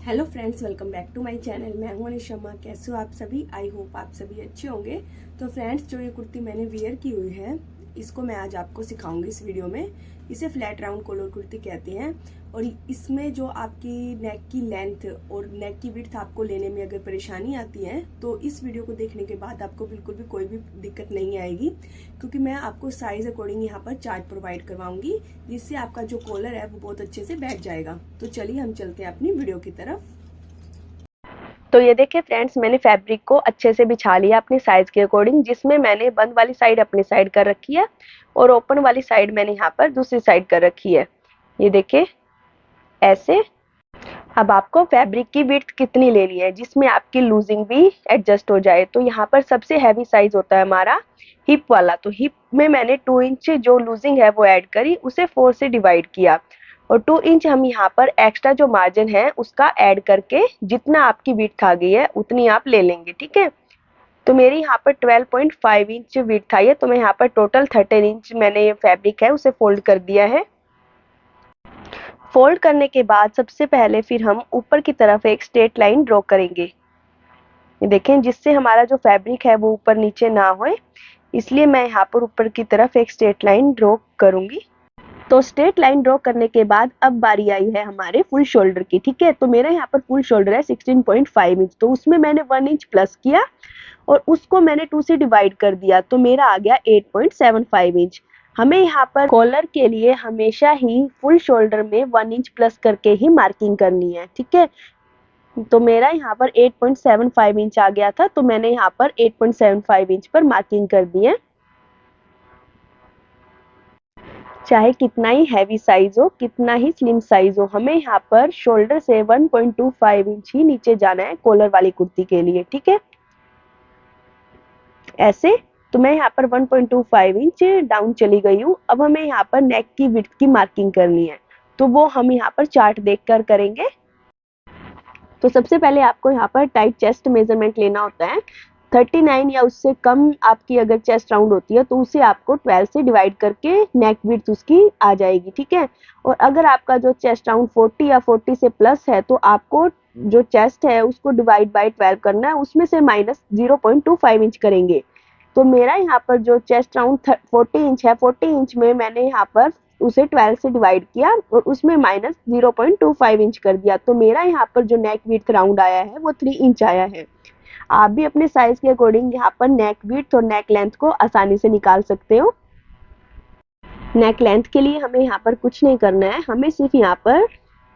Hello friends, welcome back to my channel. मैं हूं अनिश शर्मा। कैसे हो आप सभी? आई होप आप सभी अच्छे होंगे। तो फ्रेंड्स, जो ये कुर्ती मैंने वियर की हुई है, इसको मैं आज आपको सिखाऊंगी इस वीडियो में। इसे फ्लैट राउंड कॉलर कुर्ती कहते हैं। और इसमें जो आपकी नेक की लेंथ और नेक की विड्थ आपको लेने में अगर परेशानी आती है तो इस वीडियो को देखने के बाद आपको बिल्कुल भी कोई भी दिक्कत नहीं आएगी, क्योंकि मैं आपको साइज अकॉर्डिंग यहाँ पर चार्ट प्रोवाइड करवाऊंगी, जिससे आपका जो कॉलर है वो बहुत अच्छे से बैठ जाएगा। तो चलिए हम चलते हैं अपनी वीडियो की तरफ। तो ये देखिए फ्रेंड्स, मैंने फैब्रिक को अच्छे से बिछा लिया अपनी साइज के अकॉर्डिंग, जिसमें मैंने बंद वाली साइड अपनी साइड कर रखी है और ओपन वाली साइड मैंने यहाँ पर दूसरी साइड कर रखी है। ये देखिए ऐसे। अब आपको फैब्रिक की विड्थ कितनी लेनी है जिसमें आपकी लूजिंग भी एडजस्ट हो जाए। तो यहाँ पर सबसे हैवी साइज होता है हमारा हिप वाला। तो हिप में मैंने 2 इंच जो लूजिंग है वो ऐड करी, उसे 4 से डिवाइड किया और 2 इंच हम यहाँ पर एक्स्ट्रा जो मार्जिन है उसका ऐड करके जितना आपकी विड्थ आ गई है उतनी आप ले लेंगे। ठीक है, तो मेरी यहाँ पर 12.5 इंच विड्थ आई है, तो मैं यहाँ पर टोटल 13 इंच मैंने ये फैब्रिक है उसे फोल्ड कर दिया है। फोल्ड करने के बाद सबसे पहले फिर हम ऊपर की तरफ एक स्ट्रेट लाइन ड्रॉ करेंगे। ये देखें, जिससे हमारा जो फैब्रिक है वो ऊपर नीचे ना होए, इसलिए मैं यहाँ पर ऊपर की तरफ एक स्ट्रेट लाइन ड्रॉ करूंगी। तो स्ट्रेट लाइन ड्रॉ करने के बाद अब बारी आई है हमारे फुल शोल्डर की। ठीक है, तो मेरा यहाँ पर फुल शोल्डर है 16.5 इंच, तो उसमें मैंने 1 इंच प्लस किया और उसको मैंने 2 से डिवाइड कर दिया, तो मेरा आ गया 8.75 इंच। हमें यहाँ पर कॉलर के लिए हमेशा ही फुल शोल्डर में 1 इंच प्लस करके ही मार्किंग करनी है। ठीक है, तो मेरा यहाँ पर 8.75 इंच आ गया था, तो मैंने यहाँ पर 8.75 इंच पर मार्किंग कर दी है। चाहे कितना ही हैवी साइज हो, कितना ही स्लिम साइज हो, हमें यहाँ पर शोल्डर से 1.25 इंच ही नीचे जाना है कॉलर वाली कुर्ती के लिए। ठीक है, ऐसे। तो मैं यहाँ पर 1.25 इंच डाउन चली गई हूँ। अब हमें यहाँ पर नेक की विड्थ की मार्किंग करनी है, तो वो हम यहाँ पर चार्ट देखकर करेंगे। तो सबसे पहले आपको यहाँ पर टाइट चेस्ट मेजरमेंट लेना होता है। 39 या उससे कम आपकी अगर चेस्ट राउंड होती है तो उसे आपको 12 से डिवाइड करके नेक विड्थ उसकी आ जाएगी। ठीक है, और अगर आपका जो चेस्ट राउंड 40 या 40 से प्लस है तो आपको जो चेस्ट है उसको डिवाइड बाय 12 करना है, उसमें से माइनस 0.25 इंच करेंगे। तो मेरा यहाँ पर जो चेस्ट राउंड 40 इंच है, 40 इंच में मैंने यहाँ पर उसे 12 से डिवाइड किया और उसमें माइनस 0.25 इंच कर दिया, तो मेरा यहाँ पर जो नेक विड्थ राउंड आया है वो 3 इंच आया है। आप भी अपने साइज के अकॉर्डिंग यहाँ पर नेक विड्थ और नेक लेंथ को आसानी से निकाल सकते हो। नेक लेंथ के लिए हमें यहाँ पर कुछ नहीं करना है, हमें सिर्फ यहाँ पर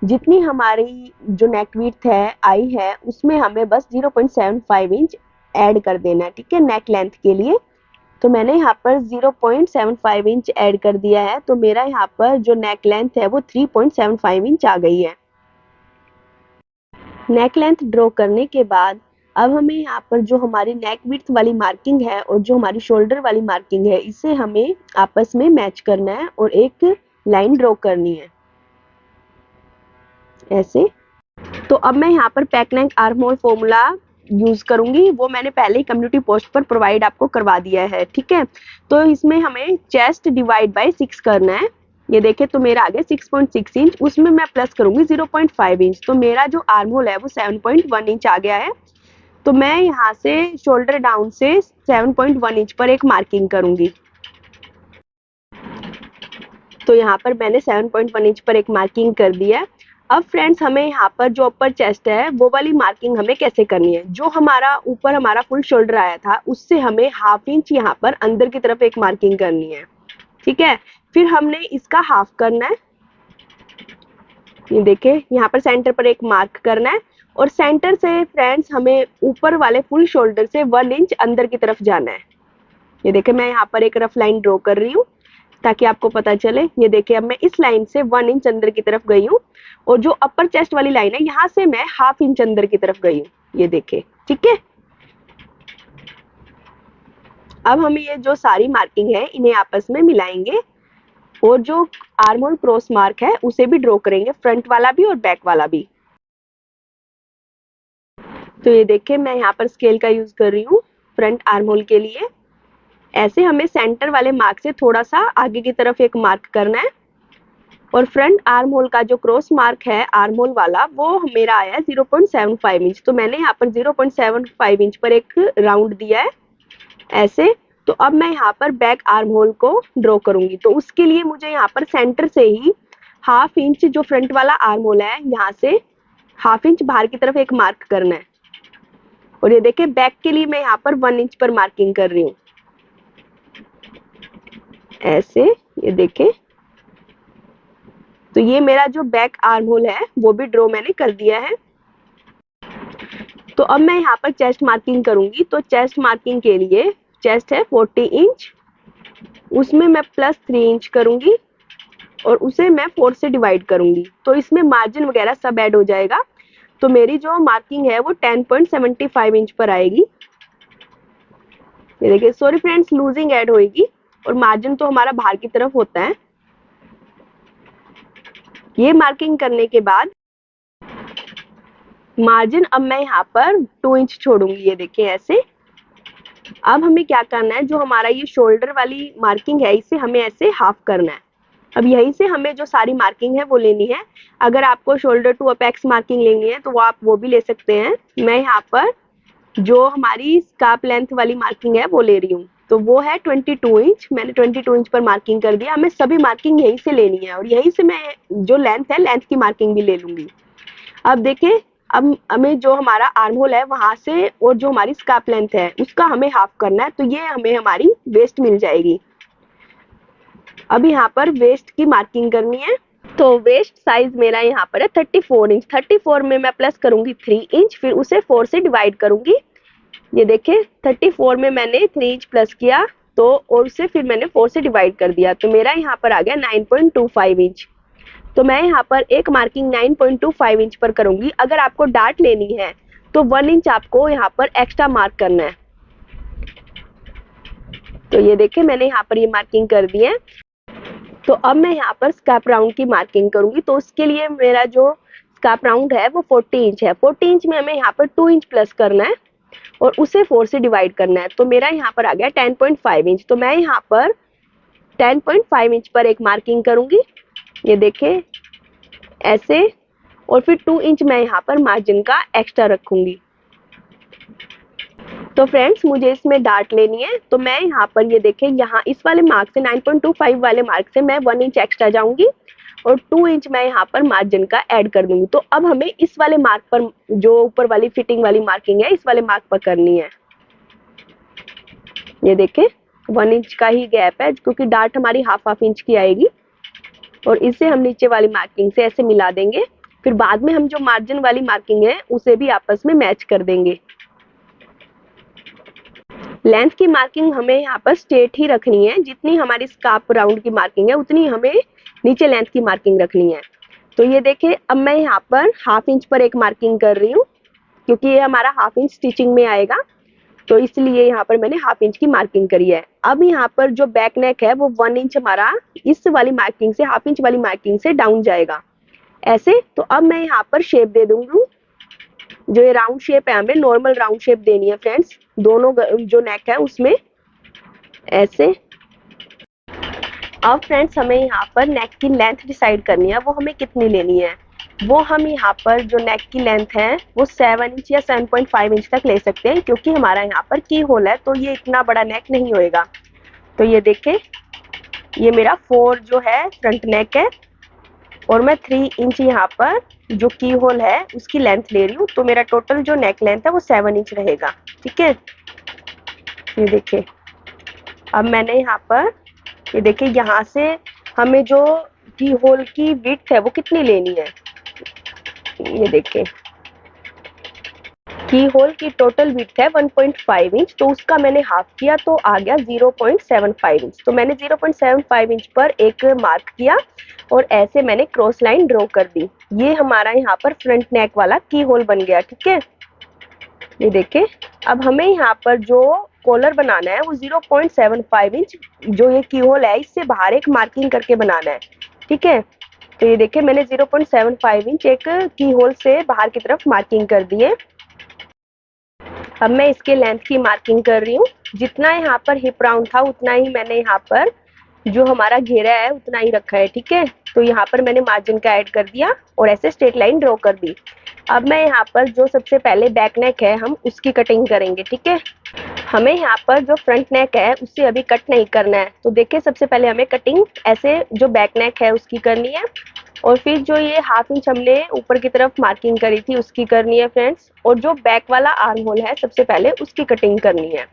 जितनी हमारी जो नेक विड्थ है आई है उसमें हमें बस 0.75 इंच ऐड कर देना है। ठीक है, नेक लेंथ के लिए। तो मैंने यहाँ पर 0.75 इंच ऐड कर दिया है, तो मेरा यहाँ पर जो नेक लेंथ है वो 3.75 इंच आ गई है। नेक लेंथ ड्रॉ करने के बाद अब हमें यहाँ पर जो हमारी नेक विड्थ वाली मार्किंग है और जो हमारी शोल्डर वाली मार्किंग है, इसे हमें आपस में मैच करना है और एक लाइन ड्रॉ करनी है ऐसे। तो अब मैं यहाँ पर पैक नेक आर्म होल फॉर्मूला यूज करूंगी, वो मैंने पहले ही कम्युनिटी पोस्ट पर प्रोवाइड आपको करवा दिया है। ठीक है, तो इसमें हमें चेस्ट डिवाइड बाय 6 करना है। ये देखे, तो मेरा आ गया 6.6 इंच, उसमें मैं प्लस करूंगी 0.5 इंच, तो मेरा जो आर्म होल है वो 7.1 इंच आ गया है। तो मैं यहाँ से शोल्डर डाउन से 7.1 इंच पर एक मार्किंग करूंगी। तो यहाँ पर मैंने 7.1 इंच पर एक मार्किंग कर दिया है। अब फ्रेंड्स, हमें यहाँ पर जो अपर चेस्ट है वो वाली मार्किंग हमें कैसे करनी है। जो हमारा ऊपर हमारा फुल शोल्डर आया था उससे हमें हाफ इंच यहाँ पर अंदर की तरफ एक मार्किंग करनी है। ठीक है, फिर हमने इसका हाफ करना है। ये देखे, यहाँ पर सेंटर पर एक मार्क करना है और सेंटर से फ्रेंड्स हमें ऊपर वाले फुल शोल्डर से 1 इंच अंदर की तरफ जाना है। ये देखे, मैं यहाँ पर एक रफ लाइन ड्रॉ कर रही हूँ ताकि आपको पता चले। ये देखिए, अब मैं इस लाइन से 1 इंच अंदर की तरफ गई हूँ और जो अपर चेस्ट वाली लाइन है यहाँ से मैं हाफ इंच अंदर की तरफ गई हूँ। ये देखे, ठीक है। अब हम ये जो सारी मार्किंग है इन्हें आपस में मिलाएंगे और जो आर्म होल क्रॉस मार्क है उसे भी ड्रॉ करेंगे, फ्रंट वाला भी और बैक वाला भी। तो ये देखिए, मैं यहाँ पर स्केल का यूज कर रही हूँ फ्रंट आर्म होल के लिए। ऐसे हमें सेंटर वाले मार्क से थोड़ा सा आगे की तरफ एक मार्क करना है और फ्रंट आर्म होल का जो क्रॉस मार्क है आर्म होल वाला वो मेरा आया है 0.75 इंच। तो मैंने यहाँ पर 0.75 इंच पर एक राउंड दिया है ऐसे। तो अब मैं यहाँ पर बैक आर्म होल को ड्रॉ करूंगी। तो उसके लिए मुझे यहाँ पर सेंटर से ही हाफ इंच जो फ्रंट वाला आर्म होल है यहाँ से हाफ इंच बाहर की तरफ एक मार्क करना है। और ये देखिए बैक के लिए मैं यहाँ पर 1 इंच पर मार्किंग कर रही हूँ ऐसे, ये देखें। तो ये मेरा जो बैक आर्म होल है वो भी ड्रॉ मैंने कर दिया है। तो अब मैं यहाँ पर चेस्ट मार्किंग करूंगी। तो चेस्ट मार्किंग के लिए चेस्ट है 40 इंच, उसमें मैं +3 इंच करूंगी और उसे मैं 4 से डिवाइड करूंगी। तो इसमें मार्जिन वगैरह सब ऐड हो जाएगा। तो मेरी जो मार्किंग है वो 10.75 इंच पर आएगी। ये देखिए, सॉरी फ्रेंड्स, लूजिंग ऐड होएगी और मार्जिन तो हमारा बाहर की तरफ होता है। ये मार्किंग करने के बाद मार्जिन अब मैं यहाँ पर 2 इंच छोड़ूंगी। ये देखिए ऐसे। अब हमें क्या करना है, जो हमारा ये शोल्डर वाली मार्किंग है इसे हमें ऐसे हाफ करना है। अब यहीं से हमें जो सारी मार्किंग है वो लेनी है। अगर आपको शोल्डर टू अपेक्स मार्किंग लेनी है तो वो आप वो भी ले सकते हैं। मैं यहाँ पर जो हमारी स्कार्फ लेंथ वाली मार्किंग है वो ले रही हूँ। तो वो है 22 इंच। मैंने 22 इंच पर मार्किंग कर दिया। हमें सभी मार्किंग यहीं से लेनी है और यहीं से मैं जो लेंथ है लेंथ की मार्किंग भी ले लूंगी। अब देखें, अब हमें जो हमारा आर्म होल है वहां से और जो हमारी स्कार्फ लेंथ है उसका हमें हाफ करना है। तो ये हमें हमारी वेस्ट मिल जाएगी। अब यहाँ पर वेस्ट की मार्किंग करनी है। तो वेस्ट साइज मेरा यहाँ पर है 34 इंच। 34 में मैं प्लस करूंगी 3 इंच, फिर उसे 4 से डिवाइड करूंगी। ये देखें, 34 में मैंने 3 इंच प्लस किया तो और उसे फिर मैंने 4 से डिवाइड कर दिया। तो मेरा यहाँ पर आ गया 9.25 इंच। तो मैं यहाँ पर एक मार्किंग 9.25 इंच पर करूंगी। अगर आपको डार्ट लेनी है तो 1 इंच आपको यहाँ पर एक्स्ट्रा मार्क करना है। तो ये देखें, मैंने यहाँ पर ये मार्किंग कर दी है। तो अब मैं यहाँ पर स्कार्फ राउंड की मार्किंग करूंगी। तो उसके लिए मेरा जो स्कार्फ राउंड है वो 40 इंच है। 40 इंच में हमें यहाँ पर 2 इंच प्लस करना है और उसे 4 से डिवाइड करना है। तो मेरा यहाँ पर आ गया 10.5 इंच। तो मैं यहाँ पर 10.5 इंच पर एक मार्किंग करूंगी। ये देखें ऐसे। और फिर 2 इंच मैं यहाँ पर मार्जिन का एक्स्ट्रा रखूंगी। तो फ्रेंड्स, मुझे इसमें डार्ट लेनी है। तो मैं यहाँ पर ये देखें, यहाँ इस वाले मार्क से 9.25 वाले मार्क से मैं 1 इंच एक्स्ट्रा जाऊंगी और 2 इंच मैं यहाँ पर मार्जिन का ऐड कर दूंगी। तो अब हमें इस वाले मार्क पर जो ऊपर वाली फिटिंग वाली मार्किंग है इस वाले मार्क पर करनी है। ये देखें, 1 इंच का ही गैप है क्योंकि डार्ट हमारी हाफ इंच की आएगी और इसे हम नीचे वाली मार्किंग से ऐसे मिला देंगे। फिर बाद में हम जो मार्जिन वाली मार्किंग है उसे भी आपस में मैच कर देंगे। लेंथ की मार्किंग हमें यहाँ पर स्ट्रेट ही रखनी है। जितनी हमारी स्कार्फ राउंड की मार्किंग है उतनी हमें नीचे लेंथ की मार्किंग रखनी है। तो ये देखें, अब मैं यहाँ पर हाफ इंच पर एक मार्किंग कर रही हूँ क्योंकि ये हमारा हाफ इंच स्टिचिंग में आएगा। तो इसलिए यहाँ पर मैंने हाफ इंच की मार्किंग करी है। अब यहाँ पर जो बैक नेक है वो 1 इंच हमारा इस वाली मार्किंग से हाफ इंच वाली मार्किंग से डाउन जाएगा ऐसे। तो अब मैं यहाँ पर शेप दे दूंगी। जो ये राउंड शेप है हमें नॉर्मल राउंड शेप देनी है फ्रेंड्स, दोनों जो नेक है उसमें ऐसे। अब फ्रेंड्स, हमें यहाँ पर नेक की लेंथ डिसाइड करनी है। वो हमें कितनी लेनी है, वो हम यहाँ पर जो नेक की लेंथ है वो 7 इंच या 7.5 इंच तक ले सकते हैं क्योंकि हमारा यहाँ पर की होल है तो ये इतना बड़ा नेक नहीं होएगा। तो ये देखें, ये मेरा 4 जो है फ्रंट नेक है और मैं 3 इंच यहाँ पर जो की होल है उसकी लेंथ ले रही हूँ। तो मेरा टोटल जो नेक लेंथ है वो 7 इंच रहेगा। ठीक है, ये देखिए। अब मैंने यहाँ पर ये देखिए, यहाँ से हमें जो की होल की विड्थ है वो कितनी लेनी है। ये देखिए, की होल की टोटल विड्थ है 1.5 इंच। तो उसका मैंने हाफ किया तो आ गया 0.75 इंच। तो मैंने 0.75 इंच पर एक मार्क किया और ऐसे मैंने क्रॉस लाइन ड्रॉ कर दी। ये हमारा यहाँ पर फ्रंट नेक वाला की होल बन गया। ठीक है, ये देखें। अब हमें यहाँ पर जो कॉलर बनाना है वो 0.75 इंच जो ये की होल है इससे बाहर एक मार्किंग करके बनाना है। ठीक है, तो ये देखिए, मैंने 0.75 इंच एक की होल से बाहर की तरफ मार्किंग कर दी है। अब मैं इसके लेंथ की मार्किंग कर रही हूँ। जितना यहाँ पर हिप राउंड था उतना ही मैंने यहाँ पर जो हमारा घेरा है उतना ही रखा है। ठीक है, तो यहाँ पर मैंने मार्जिन का ऐड कर दिया और ऐसे स्ट्रेट लाइन ड्रॉ कर दी। अब मैं यहाँ पर जो सबसे पहले बैक नेक है हम उसकी कटिंग करेंगे, ठीक है। हमें यहाँ पर जो फ्रंट नेक है उससे अभी कट नहीं करना है। तो देखिए सबसे पहले हमें कटिंग ऐसे जो बैक नेक है उसकी करनी है, और फिर जो ये 1/2 इंच हमने ऊपर की तरफ मार्किंग करी थी उसकी करनी है फ्रेंड्स, और जो बैक वाला आर्म होल है सबसे पहले उसकी कटिंग करनी है।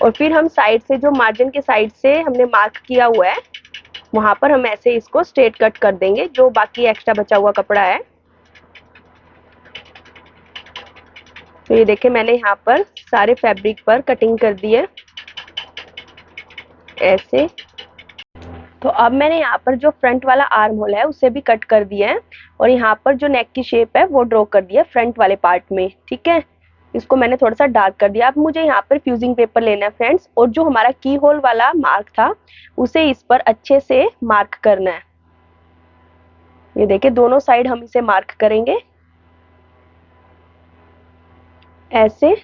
और फिर हम साइड से जो मार्जिन के साइड से हमने मार्क किया हुआ है वहां पर हम ऐसे इसको स्ट्रेट कट कर देंगे, जो बाकी एक्स्ट्रा बचा हुआ कपड़ा है। तो ये देखिए मैंने यहाँ पर सारे फैब्रिक पर कटिंग कर दी है ऐसे। तो अब मैंने यहाँ पर जो फ्रंट वाला आर्म होल है उसे भी कट कर दिया है, और यहाँ पर जो नेक की शेप है वो ड्रॉ कर दिया है फ्रंट वाले पार्ट में, ठीक है। इसको मैंने थोड़ा सा डार्क कर दिया। अब मुझे यहाँ पर फ्यूजिंग पेपर लेना है फ्रेंड्स, और जो हमारा की होल वाला मार्क था उसे इस पर अच्छे से मार्क करना है। ये देखिए दोनों साइड हम इसे मार्क करेंगे ऐसे।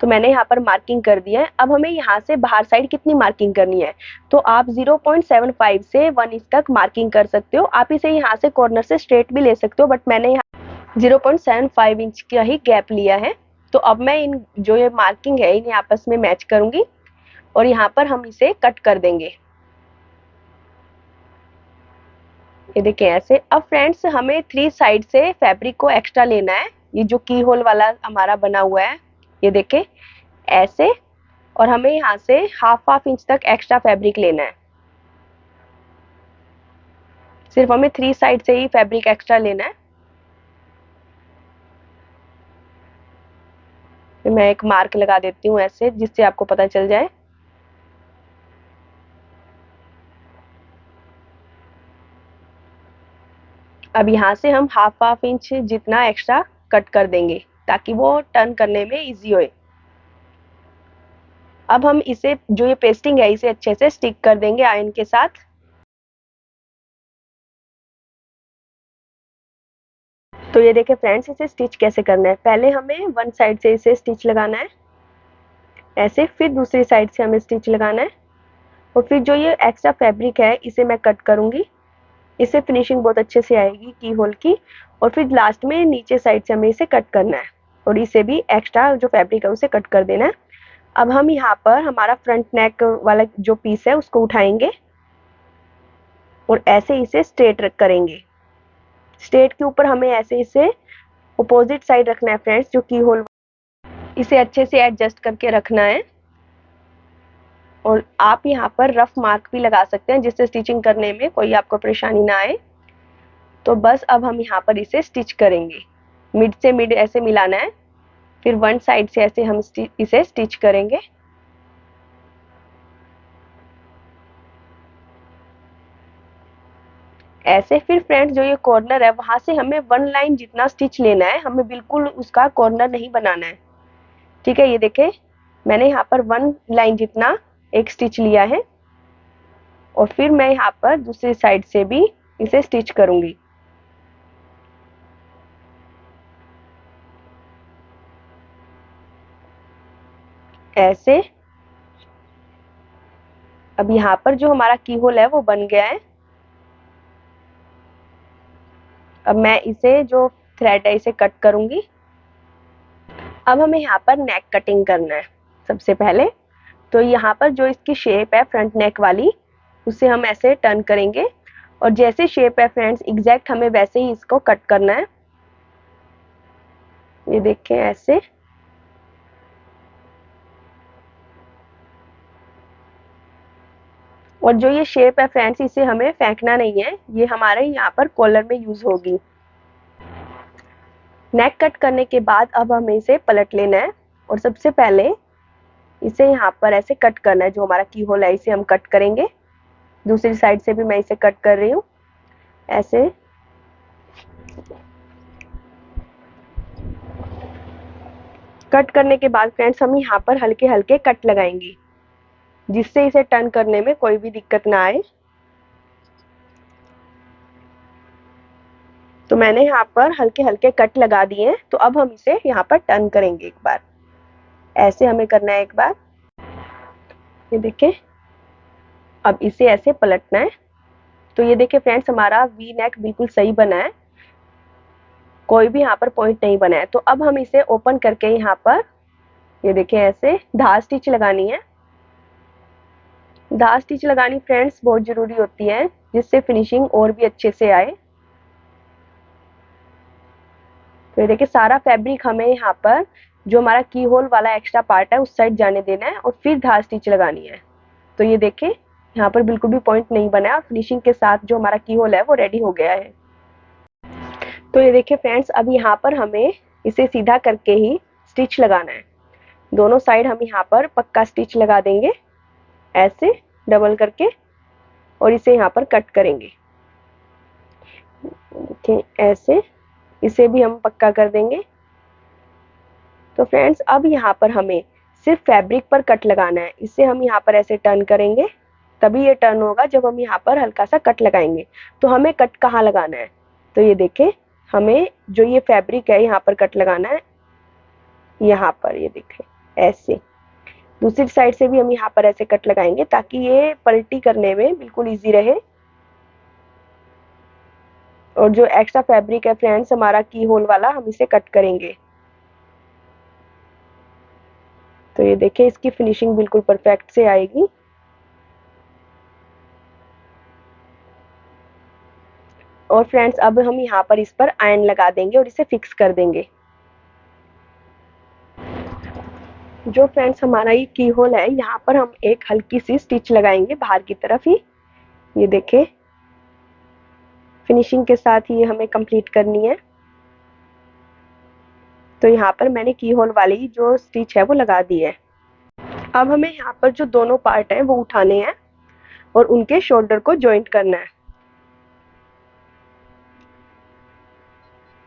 तो मैंने यहाँ पर मार्किंग कर दिया है। अब हमें यहाँ से बाहर साइड कितनी मार्किंग करनी है, तो आप 0.75 से 1 इंच तक मार्किंग कर सकते हो। आप इसे यहाँ से कॉर्नर से स्ट्रेट भी ले सकते हो, बट मैंने यहाँ 0.75 इंच का ही गैप लिया है। तो अब मैं इन जो ये मार्किंग है इन्हें आपस में मैच करूंगी, और यहाँ पर हम इसे कट कर देंगे। ये देखिए ऐसे। अब फ्रेंड्स हमें 3 साइड से फैब्रिक को एक्स्ट्रा लेना है। ये जो की होल वाला हमारा बना हुआ है ये देखे ऐसे, और हमें यहाँ से 1/2 इंच तक एक्स्ट्रा फैब्रिक लेना है। सिर्फ हमें 3 साइड से ही फैब्रिक एक्स्ट्रा लेना है। मैं एक मार्क लगा देती हूँ ऐसे, जिससे आपको पता चल जाए। अब यहाँ से हम 1/2 इंच जितना एक्स्ट्रा कट कर देंगे ताकि वो टर्न करने में इजी होए। अब हम इसे जो ये पेस्टिंग है इसे अच्छे से स्टिक कर देंगे आयरन के साथ। तो ये देखिए फ्रेंड्स इसे स्टिच कैसे करना है। पहले हमें वन साइड से इसे स्टिच लगाना है ऐसे, फिर दूसरी साइड से हमें स्टिच लगाना है, और फिर जो ये एक्स्ट्रा फैब्रिक है इसे मैं कट करूंगी। इससे फिनिशिंग बहुत अच्छे से आएगी की होल की। और फिर लास्ट में नीचे साइड से हमें इसे कट करना है, और इसे भी एक्स्ट्रा जो फैब्रिक है उसे कट कर देना है। अब हम यहाँ पर हमारा फ्रंट नेक वाला जो पीस है उसको उठाएंगे और ऐसे इसे स्ट्रेट करेंगे। स्ट्रेट के ऊपर हमें ऐसे इसे अपोजिट साइड रखना है फ्रेंड्स, जो की होल इसे अच्छे से एडजस्ट करके रखना है। और आप यहाँ पर रफ मार्क भी लगा सकते हैं जिससे स्टिचिंग करने में कोई आपको परेशानी ना आए। तो बस अब हम यहाँ पर इसे स्टिच करेंगे। मिड से मिड ऐसे मिलाना है, फिर वन साइड से ऐसे हम इसे स्टिच करेंगे। ऐसे फिर फ्रेंड्स जो ये कॉर्नर है वहां से हमें 1 लाइन जितना स्टिच लेना है, हमें बिल्कुल उसका कॉर्नर नहीं बनाना है, ठीक है। ये देखें मैंने यहाँ पर 1 लाइन जितना एक स्टिच लिया है, और फिर मैं यहाँ पर दूसरी साइड से भी इसे स्टिच करूंगी ऐसे। अब यहाँ पर जो हमारा की होल है वो बन गया है। अब मैं इसे जो थ्रेड है इसे कट करूंगी। अब हमें यहाँ पर नेक कटिंग करना है सबसे पहले। तो यहाँ पर जो इसकी शेप है फ्रंट नेक वाली उसे हम ऐसे टर्न करेंगे, और जैसे शेप है फ्रेंड्स एग्जैक्ट हमें वैसे ही इसको कट करना है। ये देखें ऐसे। और जो ये शेप है फ्रेंड्स इसे हमें फेंकना नहीं है, ये हमारे यहाँ पर कॉलर में यूज होगी। नेक कट करने के बाद अब हमें इसे पलट लेना है, और सबसे पहले इसे यहाँ पर ऐसे कट करना है। जो हमारा की होल है इसे हम कट करेंगे। दूसरी साइड से भी मैं इसे कट कर रही हूँ ऐसे। कट करने के बाद फ्रेंड्स हम यहाँ पर हल्के हल्के कट लगाएंगे, जिससे इसे टर्न करने में कोई भी दिक्कत ना आए। तो मैंने यहाँ पर हल्के हल्के कट लगा दिए हैं। तो अब हम इसे यहाँ पर टर्न करेंगे एक बार ऐसे, हमें करना है एक बार। ये देखें अब इसे ऐसे पलटना है तो ये देखिए फ्रेंड्स, हमारा वी नेक बिल्कुल सही बना है, कोई भी यहाँ पर पॉइंट नहीं बना है। तो अब हम इसे ओपन करके यहाँ पर ये देखिए ऐसे धार स्टिच लगानी है। धार स्टिच लगानी फ्रेंड्स बहुत जरूरी होती है, जिससे फिनिशिंग और भी अच्छे से आए। तो ये देखिए सारा फैब्रिक हमें यहाँ पर जो हमारा की होल वाला एक्स्ट्रा पार्ट है उस साइड जाने देना है और फिर धार स्टिच लगानी है। तो ये देखिए यहाँ पर बिल्कुल भी पॉइंट नहीं बना है और फिनिशिंग के साथ जो हमारा की होल है वो रेडी हो गया है। तो ये देखिए फ्रेंड्स, अब यहाँ पर हमें इसे सीधा करके ही स्टिच लगाना है। दोनों साइड हम यहाँ पर पक्का स्टिच लगा देंगे ऐसे डबल करके, और इसे यहाँ पर कट करेंगे। देखिए ऐसे इसे भी हम पक्का कर देंगे। तो फ्रेंड्स, अब यहाँ पर हमें सिर्फ फैब्रिक पर कट लगाना है। इसे हम यहाँ पर ऐसे टर्न करेंगे, तभी ये टर्न होगा जब हम यहाँ पर हल्का सा कट लगाएंगे। तो हमें कट कहाँ लगाना है, तो ये देखें, हमें जो ये फैब्रिक है यहाँ पर कट लगाना है, यहाँ पर ये देखें ऐसे। दूसरी साइड से भी हम यहाँ पर ऐसे कट लगाएंगे ताकि ये पलटी करने में बिल्कुल इजी रहे। और जो एक्स्ट्रा फैब्रिक है फ्रेंड्स हमारा की होल वाला, हम इसे कट करेंगे। तो ये देखिए इसकी फिनिशिंग बिल्कुल परफेक्ट से आएगी। और फ्रेंड्स, अब हम यहाँ पर इस पर आयरन लगा देंगे और इसे फिक्स कर देंगे। जो फ्रेंड्स हमारा ये की होल है, यहाँ पर हम एक हल्की सी स्टिच लगाएंगे बाहर की तरफ ही। ये देखें, फिनिशिंग के साथ ये हमें कंप्लीट करनी है। तो यहाँ पर मैंने की होल वाली जो स्टिच है वो लगा दी है। अब हमें यहाँ पर जो दोनों पार्ट हैं वो उठाने हैं और उनके शोल्डर को जॉइंट करना है।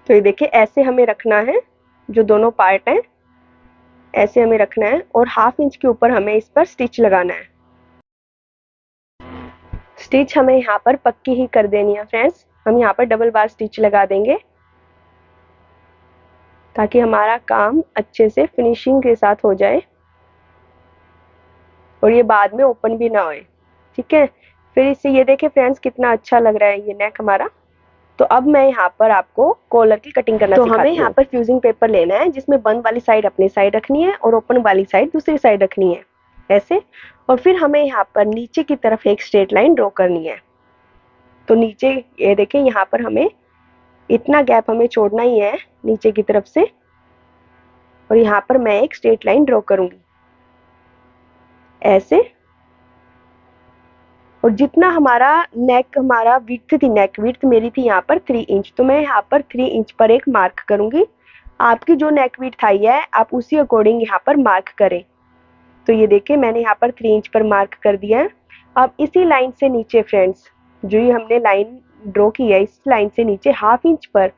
तो ये देखिए ऐसे हमें रखना है, जो दोनों पार्ट हैं ऐसे हमें रखना है और 1/2 इंच के ऊपर हमें इस पर स्टिच लगाना है। स्टिच हमें यहाँ पर पक्की ही कर देनी है फ्रेंड्स। हम यहाँ पर डबल बार स्टिच लगा देंगे ताकि हमारा काम अच्छे से फिनिशिंग के साथ हो जाए और ये बाद में ओपन भी ना होए। ठीक है, फिर इससे ये देखिए फ्रेंड्स कितना अच्छा लग रहा है ये नेक हमारा। तो अब मैं यहाँ पर आपको कॉलर की कटिंग करना सिखाती हूँ। हमें यहाँ पर फ्यूजिंग पेपर लेना है जिसमें बंद वाली साइड अपनी साइड रखनी है और ओपन वाली साइड दूसरी साइड रखनी है ऐसे। और फिर हमें यहाँ पर नीचे की तरफ एक स्ट्रेट लाइन ड्रॉ करनी है। तो नीचे ये देखें, यहाँ पर हमें इतना गैप हमें छोड़ना ही है नीचे की तरफ से, और यहाँ पर मैं एक स्ट्रेट लाइन ड्रॉ करूंगी ऐसे। और जितना हमारा नेक हमारा विड्थ थी, नेक विड्थ मेरी थी यहाँ पर 3 इंच, तो मैं यहाँ पर 3 इंच पर एक मार्क करूंगी। आपकी जो नेक विड्थ आई है आप उसी अकॉर्डिंग यहाँ पर मार्क करें। तो ये देखिए मैंने यहाँ पर 3 इंच पर मार्क कर दिया है। अब इसी लाइन से नीचे फ्रेंड्स, जो ये हमने लाइन ड्रॉ की है, इस लाइन से नीचे 1/2 इंच पर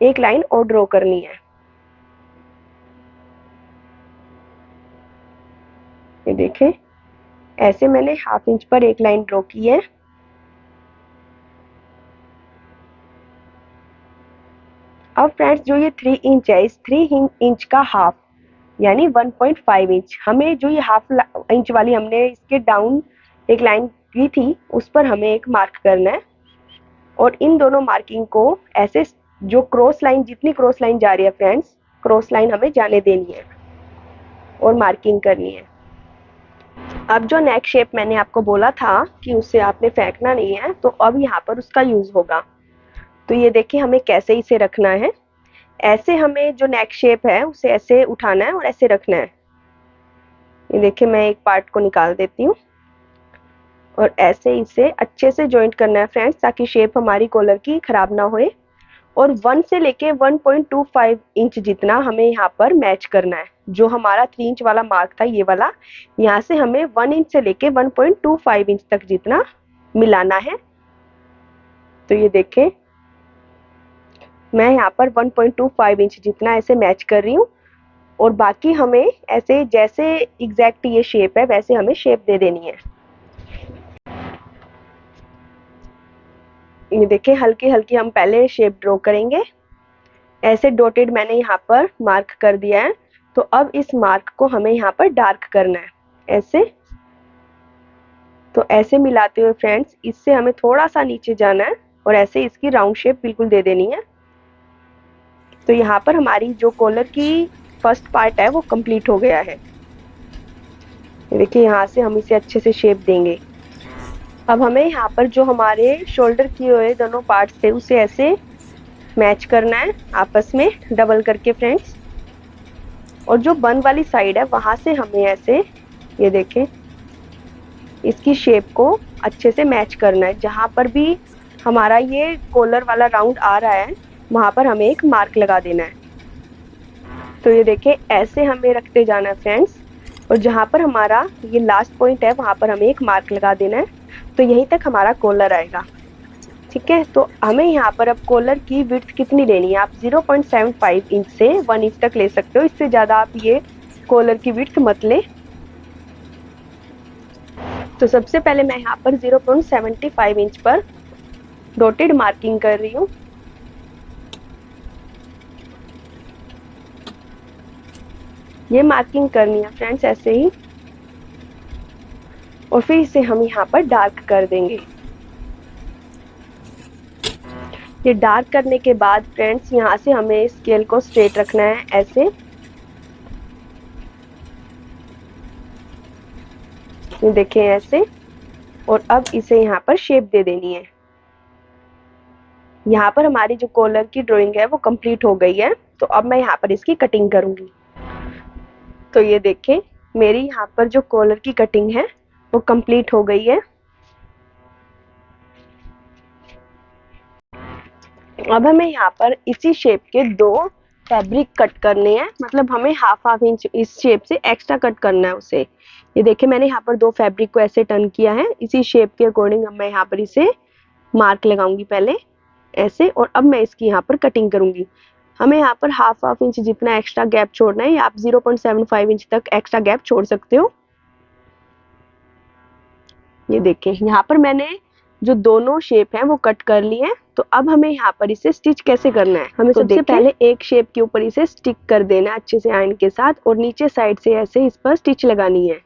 एक लाइन और ड्रॉ करनी है। ये देखें ऐसे मैंने 1/2 इंच पर एक लाइन ड्रॉ की है। अब फ्रेंड्स, जो ये 3 इंच है, इस 3 इंच का हाफ यानी 1.5 इंच, हमें जो ये 1/2 इंच वाली हमने इसके डाउन एक लाइन की थी उस पर हमें एक मार्क करना है। और इन दोनों मार्किंग को ऐसे जो क्रॉस लाइन, जितनी क्रॉस लाइन जा रही है फ्रेंड्स, क्रॉस लाइन हमें जाने देनी है और मार्किंग करनी है। अब जो नेक शेप मैंने आपको बोला था कि उसे आपने फेंकना नहीं है, तो अब यहाँ पर उसका यूज होगा। तो ये देखिए हमें कैसे इसे रखना है। ऐसे हमें जो नेक शेप है उसे ऐसे उठाना है और ऐसे रखना है। ये देखिए मैं एक पार्ट को निकाल देती हूँ और ऐसे इसे अच्छे से जॉइंट करना है फ्रेंड्स, ताकि शेप हमारी कॉलर की खराब ना होए। और 1 से लेके 1.25 इंच जितना हमें यहाँ पर मैच करना है। जो हमारा 3 इंच वाला मार्क था ये वाला, यहाँ से हमें 1 इंच से लेके 1.25 इंच तक जितना मिलाना है। तो ये देखें मैं यहाँ पर 1.25 इंच जितना ऐसे मैच कर रही हूँ और बाकी हमें ऐसे जैसे एग्जैक्ट ये शेप है वैसे हमें शेप दे देनी है। ये देखिए हल्की हल्की हम पहले शेप ड्रॉ करेंगे। ऐसे डॉटेड मैंने यहाँ पर मार्क कर दिया है। तो अब इस मार्क को हमें यहाँ पर डार्क करना है ऐसे। तो ऐसे मिलाते हुए फ्रेंड्स इससे हमें थोड़ा सा नीचे जाना है और ऐसे इसकी राउंड शेप बिल्कुल दे देनी है। तो यहाँ पर हमारी जो कॉलर की फर्स्ट पार्ट है वो कंप्लीट हो गया है। देखिए यहाँ से हम इसे अच्छे से शेप देंगे। अब हमें यहाँ पर जो हमारे शोल्डर किए हुए दोनों पार्ट्स थे उसे ऐसे मैच करना है आपस में डबल करके फ्रेंड्स। और जो बन वाली साइड है वहां से हमें ऐसे ये देखें इसकी शेप को अच्छे से मैच करना है। जहां पर भी हमारा ये कॉलर वाला राउंड आ रहा है वहां पर हमें एक मार्क लगा देना है। तो ये देखें ऐसे हमें रखते जाना है फ्रेंड्स। और जहां पर हमारा ये लास्ट पॉइंट है वहां पर हमें एक मार्क लगा देना है। तो यहीं तक हमारा कॉलर आएगा। ठीक है, तो हमें यहाँ पर अब कॉलर की विड्थ कितनी लेनी है, आप 0.75 इंच से 1 इंच तक ले सकते हो। इससे ज़्यादा आप ये कॉलर की विड्थ मत लें। तो सबसे पहले मैं यहाँ पर 0.75 इंच पर डॉटेड मार्किंग कर रही हूँ। ये मार्किंग करनी है फ्रेंड्स ऐसे ही। और फिर इसे हम यहाँ पर डार्क कर देंगे। ये डार्क करने के बाद फ्रेंड्स यहाँ से हमें स्केल को स्ट्रेट रखना है ऐसे। ये देखें ऐसे। और अब इसे यहाँ पर शेप दे देनी है। यहाँ पर हमारी जो कॉलर की ड्राइंग है वो कंप्लीट हो गई है। तो अब मैं यहाँ पर इसकी कटिंग करूंगी। तो ये देखें मेरी यहाँ पर जो कॉलर की कटिंग है वो कंप्लीट हो गई है। अब हमें यहाँ पर इसी शेप के 2 फैब्रिक कट करने हैं। मतलब हमें हाफ इंच इस शेप से एक्स्ट्रा कट करना है उसे। ये देखिए मैंने यहाँ पर 2 फैब्रिक को ऐसे टर्न किया है। इसी शेप के अकॉर्डिंग अब मैं यहाँ पर इसे मार्क लगाऊंगी पहले ऐसे। और अब मैं इसकी यहाँ पर कटिंग करूंगी। हमें यहाँ पर हाफ इंच जितना एक्स्ट्रा गैप छोड़ना है, या आप 0.75 इंच तक एक्स्ट्रा गैप छोड़ सकते हो। ये देखें यहाँ पर मैंने जो दोनों शेप हैं वो कट कर ली हैं। तो अब हमें यहाँ पर इसे स्टिच कैसे करना है, हमें तो सबसे पहले एक शेप के ऊपर इसे स्टिक कर देना है अच्छे से आयरन के साथ। और नीचे साइड से ऐसे इस पर स्टिच लगानी है।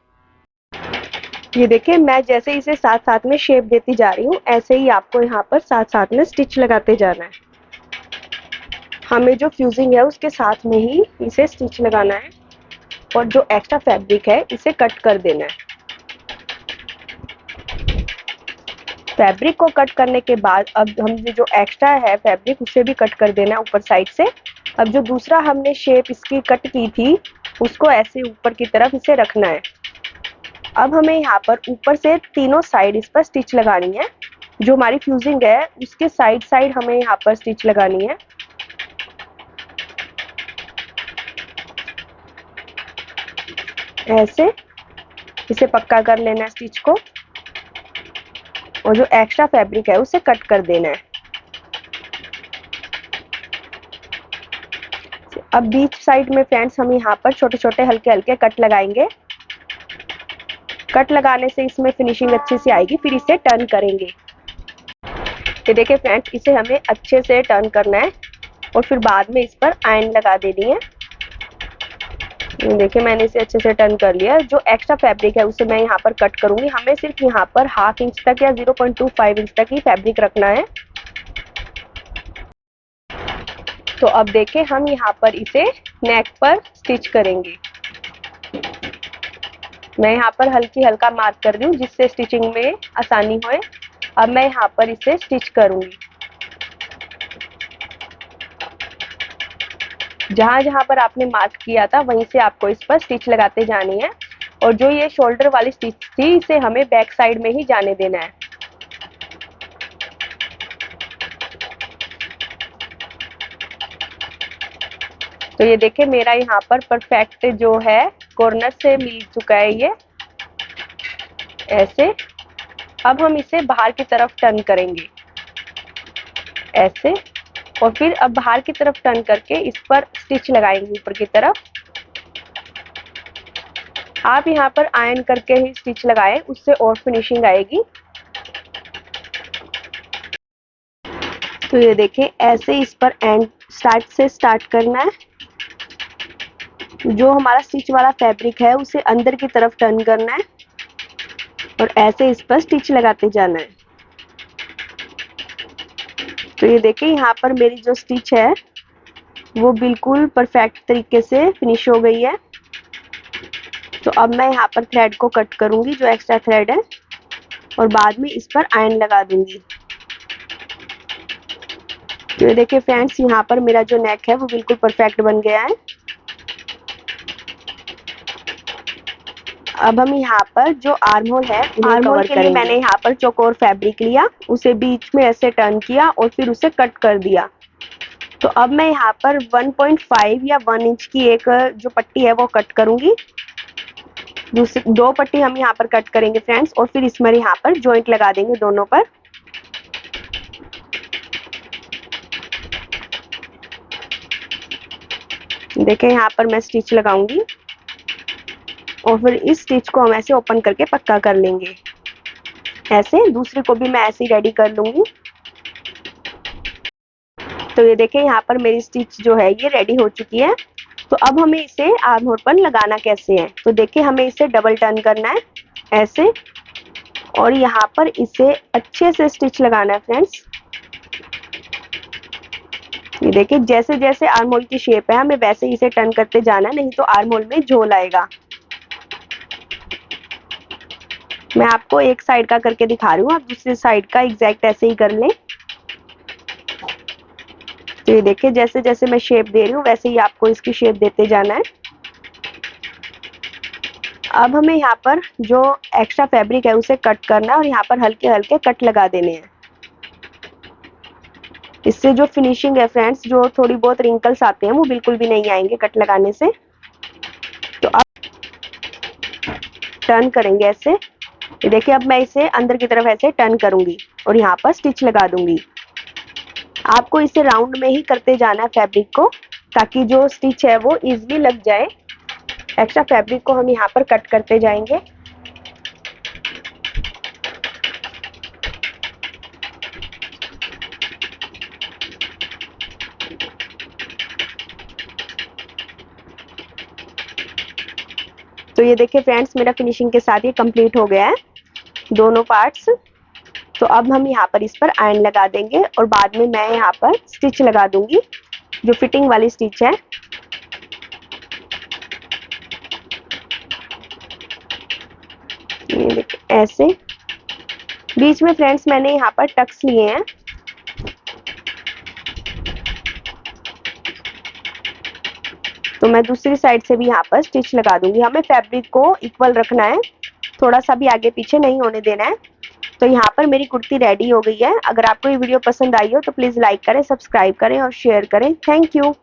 ये देखिए मैं जैसे इसे साथ साथ में शेप देती जा रही हूँ ऐसे ही आपको यहाँ पर साथ साथ में स्टिच लगाते जाना है। हमें जो फ्यूजिंग है उसके साथ में ही इसे स्टिच लगाना है। और जो एक्स्ट्रा फैब्रिक है इसे कट कर देना है। फैब्रिक को कट करने के बाद अब हम जो एक्स्ट्रा है फैब्रिक उसे भी कट कर देना है ऊपर साइड से। अब जो दूसरा हमने शेप इसकी कट की थी उसको ऐसे ऊपर की तरफ इसे रखना है। अब हमें यहाँ पर ऊपर से तीनों साइड इस पर स्टिच लगानी है। जो हमारी फ्यूजिंग है उसके साइड साइड हमें यहाँ पर स्टिच लगानी है। ऐसे इसे पक्का कर लेना है स्टिच को। और जो एक्स्ट्रा फैब्रिक है उसे कट कर देना है। अब बीच साइड में फ्रेंड्स हम यहाँ पर छोटे छोटे हल्के हल्के कट लगाएंगे। कट लगाने से इसमें फिनिशिंग अच्छी सी आएगी। फिर इसे टर्न करेंगे। ये देखिए फ्रेंड्स इसे हमें अच्छे से टर्न करना है और फिर बाद में इस पर आयरन लगा देनी है। देखिए मैंने इसे अच्छे से टर्न कर लिया। जो एक्स्ट्रा फैब्रिक है उसे मैं यहाँ पर कट करूंगी। हमें सिर्फ यहाँ पर हाफ इंच तक या 0.25 इंच तक ही फैब्रिक रखना है। तो अब देखें हम यहाँ पर इसे नेक पर स्टिच करेंगे। मैं यहाँ पर हल्की हल्का मार्क कर रही हूँ जिससे स्टिचिंग में आसानी होए। अब मैं यहाँ पर इसे स्टिच करूंगी। जहां जहां पर आपने मार्क किया था वहीं से आपको इस पर स्टिच लगाते जानी है। और जो ये शोल्डर वाली स्टिच थी इसे हमें बैक साइड में ही जाने देना है। तो ये देखिए मेरा यहाँ पर परफेक्ट जो है कॉर्नर से मिल चुका है ये ऐसे। अब हम इसे बाहर की तरफ टर्न करेंगे ऐसे। और फिर अब बाहर की तरफ टर्न करके इस पर स्टिच लगाएंगे ऊपर की तरफ। आप यहाँ पर आयरन करके ही स्टिच लगाएं, उससे और फिनिशिंग आएगी। तो ये देखिए ऐसे इस पर एंड से स्टार्ट करना है। जो हमारा स्टिच वाला फैब्रिक है उसे अंदर की तरफ टर्न करना है। और ऐसे इस पर स्टिच लगाते जाना है। तो ये देखिए यहाँ पर मेरी जो स्टिच है वो बिल्कुल परफेक्ट तरीके से फिनिश हो गई है। तो अब मैं यहाँ पर थ्रेड को कट करूंगी, जो एक्स्ट्रा थ्रेड है, और बाद में इस पर आयरन लगा दूंगी। तो ये देखिए फ्रेंड्स, यहाँ पर मेरा जो नेक है वो बिल्कुल परफेक्ट बन गया है। अब हम यहाँ पर जो आर्म होल है, आर्म होल के लिए मैंने यहाँ पर चौकोर फैब्रिक लिया, उसे बीच में ऐसे टर्न किया और फिर उसे कट कर दिया। तो अब मैं यहाँ पर 1.5 या 1 इंच की एक जो पट्टी है वो कट करूंगी। दूसरी 2 पट्टी हम यहाँ पर कट करेंगे फ्रेंड्स, और फिर इसमें यहाँ पर जॉइंट लगा देंगे दोनों पर। देखें यहाँ पर मैं स्टिच लगाऊंगी और फिर इस स्टिच को हम ऐसे ओपन करके पक्का कर लेंगे। ऐसे दूसरी को भी मैं ऐसे ही रेडी कर लूंगी। तो ये देखें यहाँ पर मेरी स्टिच जो है ये रेडी हो चुकी है। तो अब हमें इसे आर्म होल पर लगाना कैसे है, तो देखिए हमें इसे डबल टर्न करना है ऐसे, और यहाँ पर इसे अच्छे से स्टिच लगाना है फ्रेंड्स। ये देखिए जैसे जैसे आर्म होल की शेप है हमें वैसे ही इसे टर्न करते जाना है, नहीं तो आर्म होल में झोल आएगा। मैं आपको एक साइड का करके दिखा रही हूँ, आप दूसरी साइड का एग्जैक्ट ऐसे ही कर लें। तो ये देखिए जैसे जैसे मैं शेप दे रही हूँ वैसे ही आपको इसकी शेप देते जाना है। अब हमें यहाँ पर जो एक्स्ट्रा फैब्रिक है उसे कट करना है और यहाँ पर हल्के हल्के कट लगा देने हैं। इससे जो फिनिशिंग है फ्रेंड्स, जो थोड़ी बहुत रिंकल्स आते हैं वो बिल्कुल भी नहीं आएंगे कट लगाने से। तो अब टर्न करेंगे ऐसे। ये देखिए अब मैं इसे अंदर की तरफ ऐसे टर्न करूंगी और यहाँ पर स्टिच लगा दूंगी। आपको इसे राउंड में ही करते जाना है फैब्रिक को, ताकि जो स्टिच है वो इजीली लग जाए। एक्स्ट्रा फैब्रिक को हम यहाँ पर कट करते जाएंगे। तो ये देखिए फ्रेंड्स, मेरा फिनिशिंग के साथ ये कंप्लीट हो गया है दोनों पार्ट्स। तो अब हम यहाँ पर इस पर आयरन लगा देंगे और बाद में मैं यहाँ पर स्टिच लगा दूंगी, जो फिटिंग वाली स्टिच है। ये देखिए ऐसे बीच में फ्रेंड्स मैंने यहाँ पर टक्स लिए हैं। तो मैं दूसरी साइड से भी यहाँ पर स्टिच लगा दूंगी। हमें फैब्रिक को इक्वल रखना है, थोड़ा सा भी आगे पीछे नहीं होने देना है। तो यहाँ पर मेरी कुर्ती रेडी हो गई है। अगर आपको ये वीडियो पसंद आई हो तो प्लीज लाइक करें, सब्सक्राइब करें और शेयर करें। Thank you.